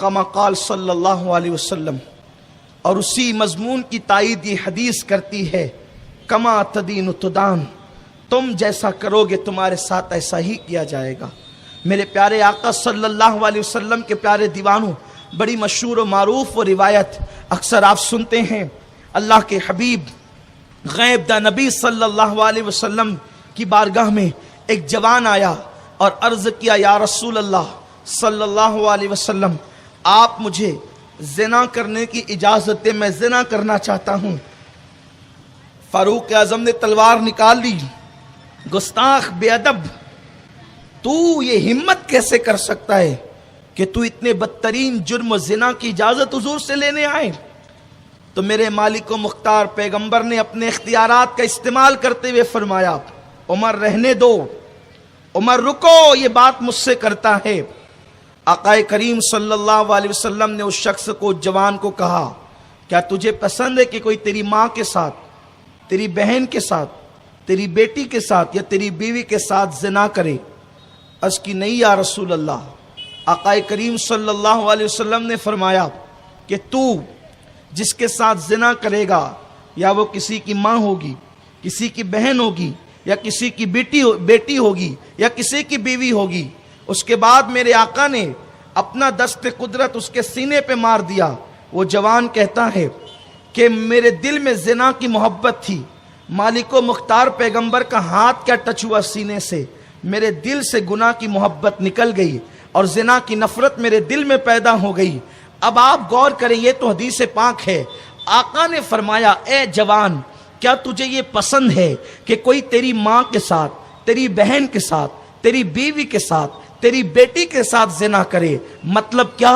کما قال صلی اللہ علیہ وسلم، اور اسی مضمون کی تائید یہ حدیث کرتی ہے، کما تدین تدان، تم جیسا کرو گے تمہارے ساتھ ایسا ہی کیا جائے گا۔ میرے پیارے آقا صلی اللہ علیہ وسلم کے پیارے دیوانوں، بڑی مشہور و معروف و روایت اکثر آپ سنتے ہیں، اللہ کے حبیب غیب دا نبی صلی اللہ علیہ وسلم کی بارگاہ میں ایک جوان آیا اور عرض کیا، یا رسول اللہ صلی اللہ علیہ وسلم، آپ مجھے زنا کرنے کی اجازت دیں، میں زنا کرنا چاہتا ہوں۔ فاروق اعظم نے تلوار نکال لی، گستاخ بے ادب، تو یہ ہمت کیسے کر سکتا ہے کہ تو اتنے بدترین جرم و زنا کی اجازت حضور سے لینے آئے؟ تو میرے مالک و مختار پیغمبر نے اپنے اختیارات کا استعمال کرتے ہوئے فرمایا، عمر رہنے دو، عمر رکو، یہ بات مجھ سے کرتا ہے۔ آقا کریم صلی اللہ علیہ وسلم نے اس شخص کو، جوان کو کہا، کیا تجھے پسند ہے کہ کوئی تیری ماں کے ساتھ، تیری بہن کے ساتھ، تیری بیٹی کے ساتھ یا تیری بیوی کے ساتھ زنا کرے؟ عرض کی، نہیں یا رسول اللہ۔ آقا کریم صلی اللہ علیہ وسلم نے فرمایا کہ تو جس کے ساتھ زنا کرے گا، یا وہ کسی کی ماں ہوگی، کسی کی بہن ہوگی، یا کسی کی بیٹی ہوگی، یا کسی کی بیوی ہوگی، اس کے بعد میرے آقا نے اپنا دست قدرت اس کے سینے پہ مار دیا۔ وہ جوان کہتا ہے کہ میرے دل میں زنا کی محبت تھی، مالک و مختار پیغمبر کا ہاتھ کیا ٹچ ہوا سینے سے، میرے دل سے گناہ کی محبت نکل گئی اور زنا کی نفرت میرے دل میں پیدا ہو گئی۔ اب آپ غور کریں، یہ تو حدیث پاک ہے۔ آقا نے فرمایا، اے جوان، کیا تجھے یہ پسند ہے کہ کوئی تیری ماں کے ساتھ، تیری بہن کے ساتھ، تیری بیوی کے ساتھ، تیری بیٹی کے ساتھ زنا کرے؟ مطلب کیا؟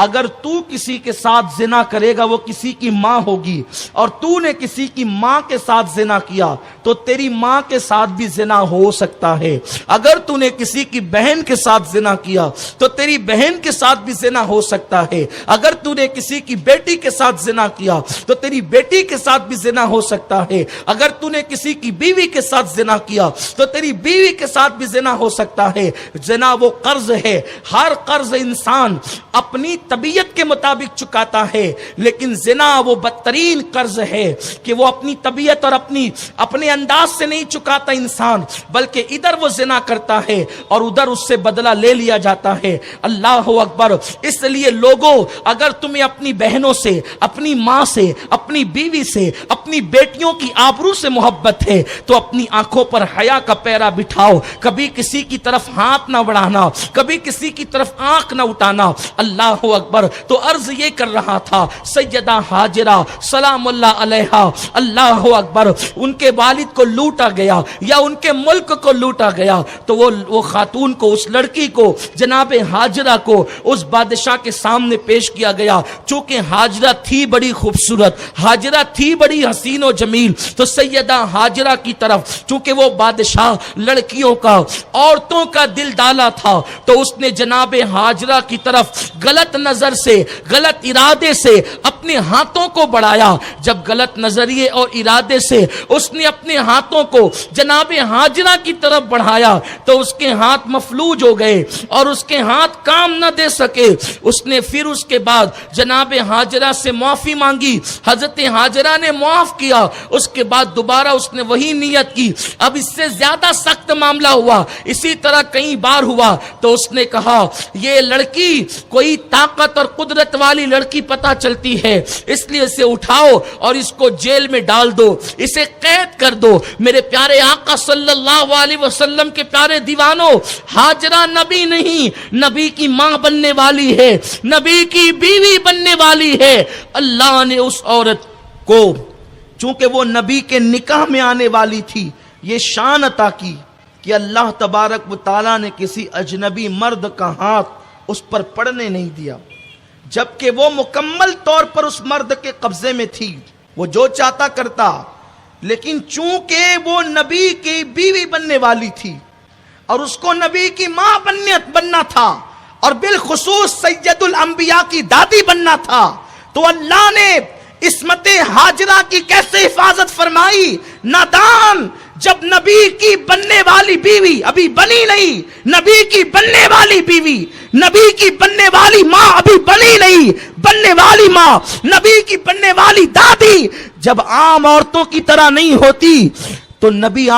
اگر تو کسی کے ساتھ زنا کرے گا وہ کسی کی ماں ہوگی، اور تو نے کسی کی ماں کے ساتھ زنا کیا تو تیری ماں کے ساتھ بھی زنا ہو سکتا ہے۔ اگر تو نے کسی کی بہن کے ساتھ زنا کیا تو تیری بہن کے ساتھ بھی زنا ہو سکتا ہے۔ اگر تو نے کسی کی بیٹی کے ساتھ زنا کیا تو تیری بیٹی کے ساتھ بھی زنا ہو سکتا ہے۔ اگر تو نے کسی کی بیوی کے ساتھ زنا کیا تو تیری بیوی کے ساتھ بھی زنا ہو سکتا ہے۔ زنا وہ قرض ہے، ہر قرض انسان اپنی طبیعت کے مطابق چکاتا ہے، لیکن زنا وہ بدترین قرض ہے کہ وہ اپنی طبیعت اور اپنے انداز سے نہیں چکاتا انسان، بلکہ ادھر وہ زنا کرتا ہے اور ادھر اس سے بدلہ لے لیا جاتا ہے۔ اللہ اکبر۔ اس لیے لوگوں، اگر تمہیں اپنی بہنوں سے، اپنی ماں سے، اپنی بیوی سے، اپنی بیٹیوں کی آبرو سے محبت ہے تو اپنی آنکھوں پر حیا کا پیرا بٹھاؤ، کبھی کسی کی طرف ہاتھ نہ بڑھانا، کبھی کسی کی طرف آنکھ نہ اٹھانا۔ اللہ اکبر۔ تو عرض یہ کر رہا تھا، سیدہ ہاجرہ سلام اللہ علیہا، اللہ اکبر، ان کے والد کو لوٹا گیا یا ان کے ملک کو لوٹا گیا تو وہ خاتون کو، اس لڑکی کو، جناب ہاجرہ کو اس بادشاہ کے سامنے پیش کیا گیا۔ چونکہ ہاجرہ تھی بڑی خوبصورت، ہاجرہ تھی بڑی حسین و جمیل، تو سیدہ ہاجرہ کی طرف چونکہ وہ بادشاہ لڑکیوں کا، عورتوں کا دل ڈالا تھا، تو اس نے جناب ہاجرہ کی طرف غلط نظر سے، غلط ارادے سے اپنے ہاتھوں کو بڑھایا۔ جب غلط نظریے اور ارادے سے اس نے اپنے ہاتھوں کو جناب ہاجرہ کی طرف بڑھایا تو اس کے ہاتھ مفلوج ہو گئے اور اس کے ہاتھ کام نہ دے سکے۔ اس نے پھر اس کے بعد جناب ہاجرہ سے معافی مانگی، حضرت ہاجرہ نے معاف کیا، اس کے بعد دوبارہ اس نے وہی نیت کی۔ اب اس سے زیادہ سخت معاملہ ہوا، اسی طرح کئی بار ہوا، تو اس نے کہا یہ لڑکی کوئی طاقت اور قدرت والی لڑکی پتہ چلتی ہے، اس لیے اسے اٹھاؤ اور اس کو جیل میں ڈال دو، اسے قید کر دو۔ میرے پیارے آقا صلی اللہ علیہ وسلم کے پیارے دیوانوں، ہاجرہ نبی نہیں، نبی کی ماں بننے والی ہے، نبی کی بیوی بننے والی ہے۔ اللہ نے اس عورت کو، چونکہ وہ نبی کے نکاح میں آنے والی تھی، یہ شان عطا کی کہ اللہ تبارک و تعالیٰ نے کسی اجنبی مرد کا ہاتھ اس پر پڑنے نہیں دیا، جبکہ وہ مکمل طور پر اس مرد کے قبضے میں تھی، وہ جو چاہتا کرتا۔ لیکن چونکہ وہ نبی کی بیوی بننے والی تھی اور اس کو نبی کی ماں بننا تھا اور بالخصوص سید الانبیاء کی دادی بننا تھا، تو اللہ نے عصمت ہاجرہ کی کیسے حفاظت فرمائی؟ نادان، جب نبی کی بننے والی بیوی ابھی بنی نہیں، نبی کی بننے والی بیوی نبی کی بننے والی ماں ابھی بنی نہیں، بننے والی ماں، نبی کی بننے والی دادی جب عام عورتوں کی طرح نہیں ہوتی تو نبی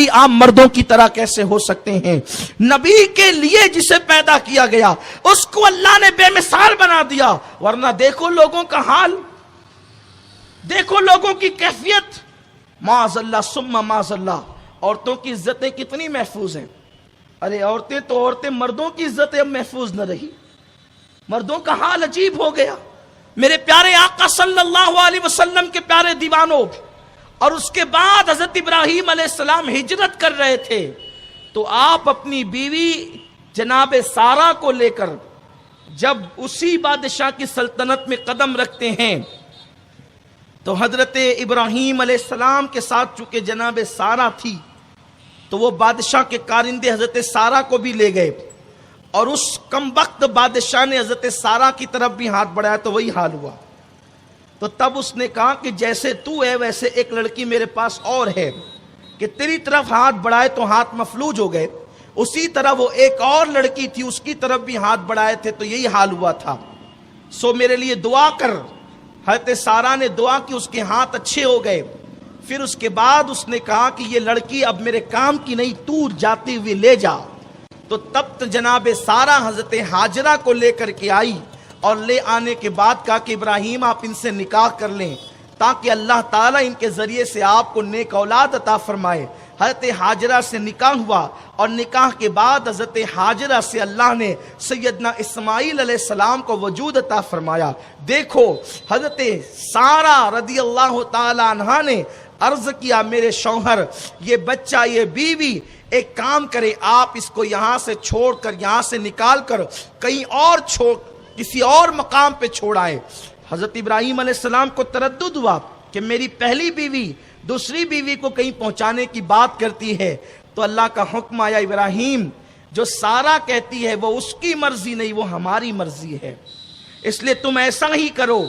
عام مردوں کی طرح کیسے ہو سکتے ہیں؟ نبی کے لیے جسے پیدا کیا گیا اس کو اللہ نے بے مثال بنا دیا، ورنہ دیکھو لوگوں کا حال، دیکھو لوگوں کی کیفیت، معاذ اللہ ثم معاذ اللہ، عورتوں کی عزتیں کتنی محفوظ ہیں۔ ارے عورتیں مردوں کی عزتیں اب محفوظ نہ رہی، مردوں کا حال عجیب ہو گیا۔ میرے پیارے آقا صلی اللہ علیہ وسلم کے پیارے دیوانوں، اور اس کے بعد حضرت ابراہیم علیہ السلام ہجرت کر رہے تھے تو آپ اپنی بیوی جناب سارہ کو لے کر جب اسی بادشاہ کی سلطنت میں قدم رکھتے ہیں تو حضرت ابراہیم علیہ السلام کے ساتھ چونکہ جناب سارہ تھی تو وہ بادشاہ کے کارندے حضرت سارہ کو بھی لے گئے، اور اس کم وقت بادشاہ نے حضرت سارہ کی طرف بھی ہاتھ بڑھایا تو وہی حال ہوا۔ تو تب اس نے کہا کہ جیسے تو ہے ویسے ایک لڑکی میرے پاس اور ہے، کہ تیری طرف ہاتھ بڑھائے تو ہاتھ مفلوج ہو گئے، اسی طرح وہ ایک اور لڑکی تھی اس کی طرف بھی ہاتھ بڑھائے تھے تو یہی حال ہوا تھا، سو میرے لیے دعا کر۔ حضرت سارہ نے دعا کی، اس کے ہاتھ اچھے ہو گئے۔ پھر اس کے بعد اس نے کہا کہ یہ لڑکی اب میرے کام کی نہیں، تو جاتی ہوئی لے جا۔ تو تب جناب سارہ حضرت ہاجرہ کو لے کر کے آئی، اور لے آنے کے بعد کہا کہ ابراہیم آپ ان سے نکاح کر لیں تاکہ اللہ تعالیٰ ان کے ذریعے سے آپ کو نیک اولاد عطا فرمائے۔ حضرت ہاجرہ سے نکاح ہوا، اور نکاح کے بعد حضرت ہاجرہ سے اللہ نے سیدنا اسماعیل علیہ السلام کو وجود عطا فرمایا۔ دیکھو حضرت سارہ رضی اللہ تعالی عنہا نے عرض کیا میرے شوہر یہ بچہ یہ بیوی ایک کام کرے، آپ اس کو یہاں سے چھوڑ کر یہاں سے نکال کر کہیں اور کسی اور مقام پہ چھوڑ آئے۔ حضرت ابراہیم علیہ السلام کو تردد ہوا کہ میری پہلی بیوی دوسری بیوی کو کہیں پہنچانے کی بات کرتی ہے، تو اللہ کا حکم آیا ابراہیم جو سارہ کہتی ہے وہ اس کی مرضی نہیں، وہ ہماری مرضی ہے، اس لیے تم ایسا ہی کرو۔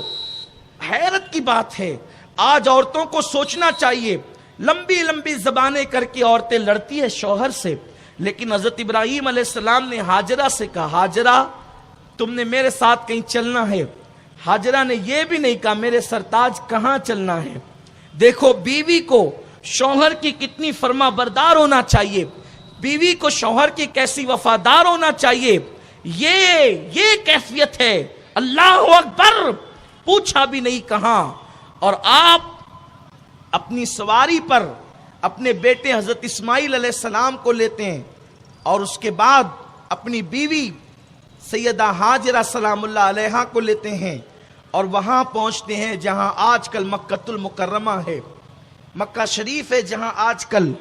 حیرت کی بات ہے، آج عورتوں کو سوچنا چاہیے، لمبی لمبی زبانیں کر کے عورتیں لڑتی ہے شوہر سے، لیکن حضرت ابراہیم علیہ السلام نے ہاجرہ سے کہا ہاجرہ تم نے میرے ساتھ کہیں چلنا ہے۔ ہاجرہ نے یہ بھی نہیں کہا میرے سرتاج کہاں چلنا ہے۔ دیکھو بیوی کو شوہر کی کتنی فرما بردار ہونا چاہیے، بیوی کو شوہر کی کیسی وفادار ہونا چاہیے، یہ کیفیت ہے۔ اللہ اکبر، پوچھا بھی نہیں کہاں، اور آپ اپنی سواری پر اپنے بیٹے حضرت اسماعیل علیہ السلام کو لیتے ہیں، اور اس کے بعد اپنی بیوی سیدہ ہاجرہ سلام اللہ علیہا کو لیتے ہیں، اور وہاں پہنچتے ہیں جہاں آج کل مکہ المکرمہ ہے، مکہ شریف ہے، جہاں آج کل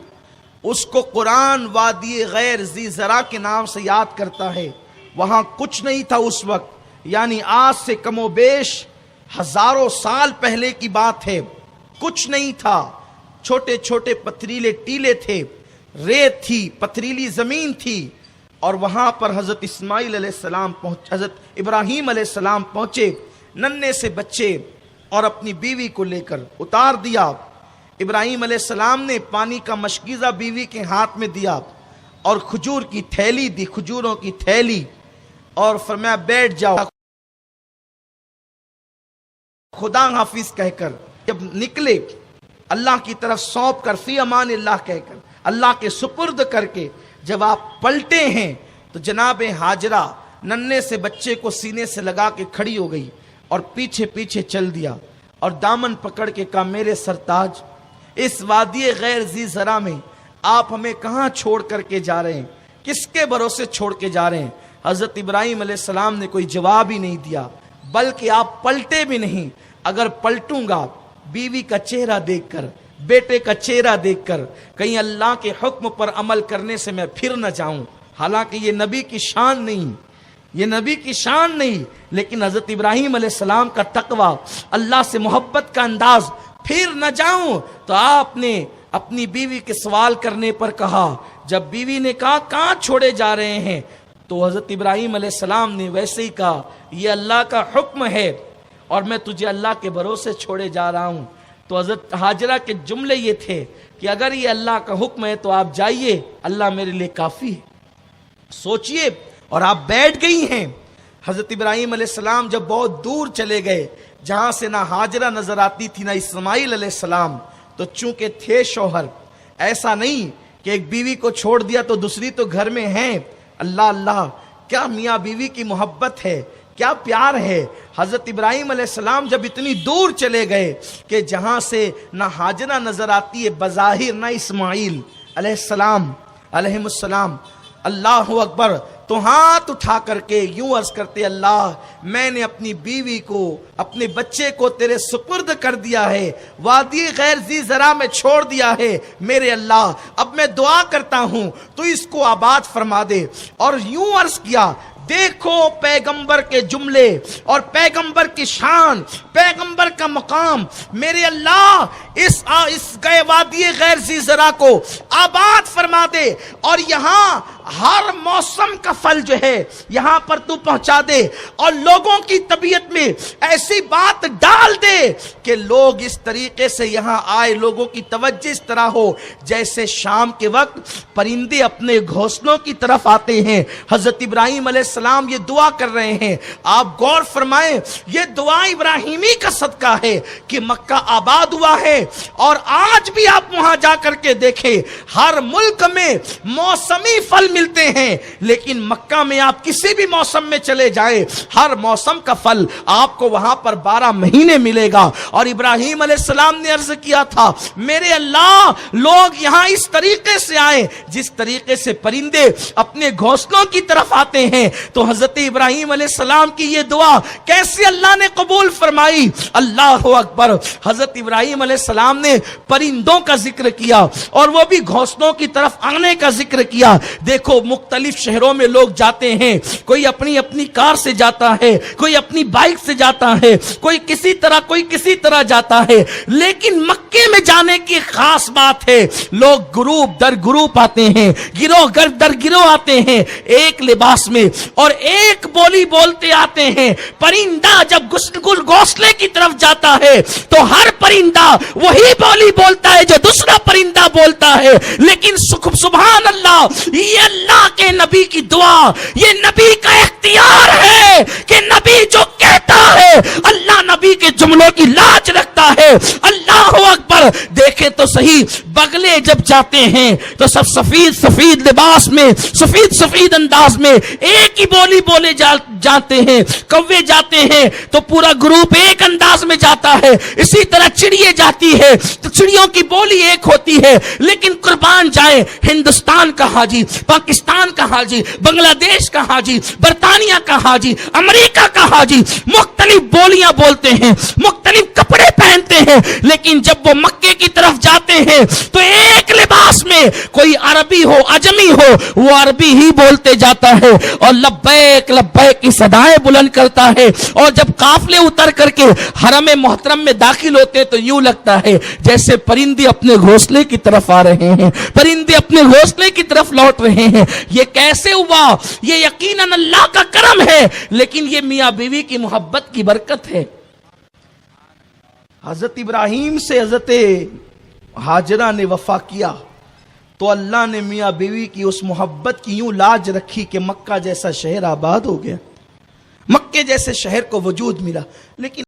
اس کو قرآن وادی غیر ذی زرع کے نام سے یاد کرتا ہے۔ وہاں کچھ نہیں تھا اس وقت، یعنی آج سے کم و بیش ہزاروں سال پہلے کی بات ہے، کچھ نہیں تھا، چھوٹے چھوٹے پتھریلے ٹیلے تھے، ریت تھی، پتھریلی زمین تھی، اور وہاں پر حضرت اسماعیل علیہ السلام حضرت ابراہیم علیہ السلام پہنچے، ننھے سے بچے اور اپنی بیوی کو لے کر اتار دیا۔ ابراہیم علیہ السلام نے پانی کا مشکیزہ بیوی کے ہاتھ میں دیا اور کھجور کی تھیلی دی، کھجوروں کی تھیلی، اور فرمایا بیٹھ جاؤ، خدا حافظ کہہ کر جب نکلے اللہ کی طرف سونپ کر فی امان اللہ کہہ کر اللہ کے سپرد کر کے جب آپ پلٹے ہیں تو جناب ہاجرہ ننھے سے بچے کو سینے سے لگا کے کھڑی ہو گئی اور پیچھے پیچھے چل دیا اور دامن پکڑ کے کہا میرے سرتاج اس وادی غیر ذی زرع میں آپ ہمیں کہاں چھوڑ کر کے جا رہے ہیں، کس کے بھروسے چھوڑ کے جا رہے ہیں؟ حضرت ابراہیم علیہ السلام نے کوئی جواب ہی نہیں دیا، بلکہ آپ پلٹے بھی نہیں۔ اگر پلٹوں گا بیوی کا چہرہ دیکھ کر، بیٹے کا چہرہ دیکھ کر کہیں اللہ کے حکم پر عمل کرنے سے میں پھر نہ جاؤں، حالانکہ یہ نبی کی شان نہیں، یہ نبی کی شان نہیں، لیکن حضرت ابراہیم علیہ السلام کا تقوی، اللہ سے محبت کا انداز، پھر نہ جاؤں۔ تو آپ نے اپنی بیوی کے سوال کرنے پر کہا، جب بیوی نے کہا کہاں چھوڑے جا رہے ہیں، تو حضرت ابراہیم علیہ السلام نے ویسے ہی کہا یہ اللہ کا حکم ہے اور میں تجھے اللہ کے بھروسے چھوڑے جا رہا ہوں۔ تو حضرت ہاجرہ کے جملے یہ تھے کہ اگر یہ اللہ کا حکم ہے تو آپ جائیے، اللہ میرے لیے کافی ہے۔ سوچئے اور آپ بیٹھ گئی ہیں۔ حضرت ابراہیم علیہ السلام جب بہت دور چلے گئے، جہاں سے نہ ہاجرہ نظر آتی تھی نہ اسماعیل علیہ السلام، تو چونکہ تھے شوہر، ایسا نہیں کہ ایک بیوی کو چھوڑ دیا تو دوسری تو گھر میں ہیں۔ اللہ اللہ، کیا میاں بیوی کی محبت ہے، کیا پیار ہے۔ حضرت ابراہیم علیہ السلام جب اتنی دور چلے گئے کہ جہاں سے نہ ہاجرہ نظر آتی ہے بظاہر، نہ اسماعیل علیہ السلام علیہم السلام، اللہ اکبر، تو ہاتھ اٹھا کر کے یوں عرض کرتے، اللہ میں نے اپنی بیوی کو، اپنے بچے کو تیرے سپرد کر دیا ہے، وادی غیر ذی زرع میں چھوڑ دیا ہے میرے اللہ، اب میں دعا کرتا ہوں تو اس کو آباد فرما دے۔ اور یوں عرض کیا، دیکھو پیغمبر کے جملے اور پیغمبر کی شان، پیغمبر کا مقام، میرے اللہ اس گئے وادی غیر ذی زرع کو آباد فرما دے، اور یہاں ہر موسم کا پھل جو ہے یہاں پر تو پہنچا دے، اور لوگوں کی طبیعت میں ایسی بات ڈال دے کہ لوگ اس طریقے سے یہاں آئے، لوگوں کی توجہ اس طرح ہو جیسے شام کے وقت پرندے اپنے گھونسلوں کی طرف آتے ہیں۔ حضرت ابراہیم علیہ السلام یہ دعا کر رہے ہیں، آپ غور فرمائیں، یہ دعا ابراہیمی کا صدقہ ہے کہ مکہ آباد ہوا ہے، اور آج بھی آپ وہاں جا کر کے دیکھیں، ہر ملک میں موسمی پھل ملتے ہیں، لیکن مکہ میں آپ کسی بھی موسم میں چلے جائیں، ہر موسم کا پھل آپ کو وہاں پر 12 مہینے ملے گا۔ اور ابراہیم علیہ السلام نے عرض کیا تھا، میرے اللہ لوگ یہاں اس طریقے سے آئیں جس طریقے سے پرندے اپنے گھونسلوں کی طرف آتے ہیں۔ تو حضرت ابراہیم علیہ السلام کی یہ دعا کیسے اللہ نے قبول فرمائی، اللہ اکبر۔ حضرت ابراہیم علیہ السلام نے پرندوں کا ذکر کیا اور وہ بھی گھونسلوں کی طرف آنے کا ذکر کیا۔ دیکھو مختلف شہروں میں لوگ جاتے ہیں، کوئی اپنی اپنی کار سے جاتا ہے، کوئی اپنی بائک سے جاتا ہے، کوئی کسی طرح جاتا ہے، لیکن مکے میں جانے کی خاص بات ہے، لوگ گروپ در گروپ آتے ہیں، گروہ در گروہ آتے ہیں، ایک لباس میں اور ایک بولی بولتے آتے ہیں۔ پرندہ جب گھونسلے کی طرف جاتا ہے تو ہر پرندہ وہی بولی بولتا ہے جو دوسرا پرندہ بولتا ہے، لیکن سبحان اللہ، یہ اللہ کے نبی کی دعا، یہ نبی کا اختیار ہے کہ نبی جو کہتا ہے اللہ نبی کے جملوں کی لاج رکھتا ہے۔ اللہ اکبر، دیکھیں تو صحیح، بغلے جب جاتے ہیں تو سب سفید سفید لباس میں، سفید سفید انداز میں ایک ہی بولی بولے جاتے ہیں۔ کوے جاتے ہیں تو پورا گروپ ایک انداز میں جاتا ہے، اسی طرح چڑیے جاتی ہے تو چڑیوں کی بولی ایک ہوتی ہے، لیکن قربان جائیں، ہندوستان کا حاجی، پاکستان کا حاجی، بنگلہ دیش کا حاجی، برطانیہ کا حاجی، امریکہ کا حاجی مختلف بولیاں بولتے ہیں، مختلف کپڑے پہنتے ہیں، لیکن جب وہ مکے کی طرف جاتے ہیں تو ایک لباس میں کوئی عربی ہو عجمی ہو وہ عربی ہی بولتے جاتا ہے اور لبیک لبیک کی صدائیں بلند کرتا ہے۔ اور جب قافلے اتر کر کے حرم محترم میں داخل ہوتے تو یوں لگتا ہے جیسے پرندے اپنے گھونسلے کی طرف آ رہے ہیں، پرندے اپنے گھونسلے کی طرف لوٹ رہے ہیں۔ یہ کیسے ہوا؟ یہ یقیناً اللہ کا کرم ہے، لیکن یہ میاں بیوی کی محبت کی برکت ہے۔ حضرت ابراہیم سے حضرت ہاجرہ نے وفا کیا تو اللہ نے میاں بیوی کی اس محبت کی یوں لاج رکھی کہ مکہ جیسا شہر آباد ہو گیا، مکے جیسے شہر کو وجود ملا۔ لیکن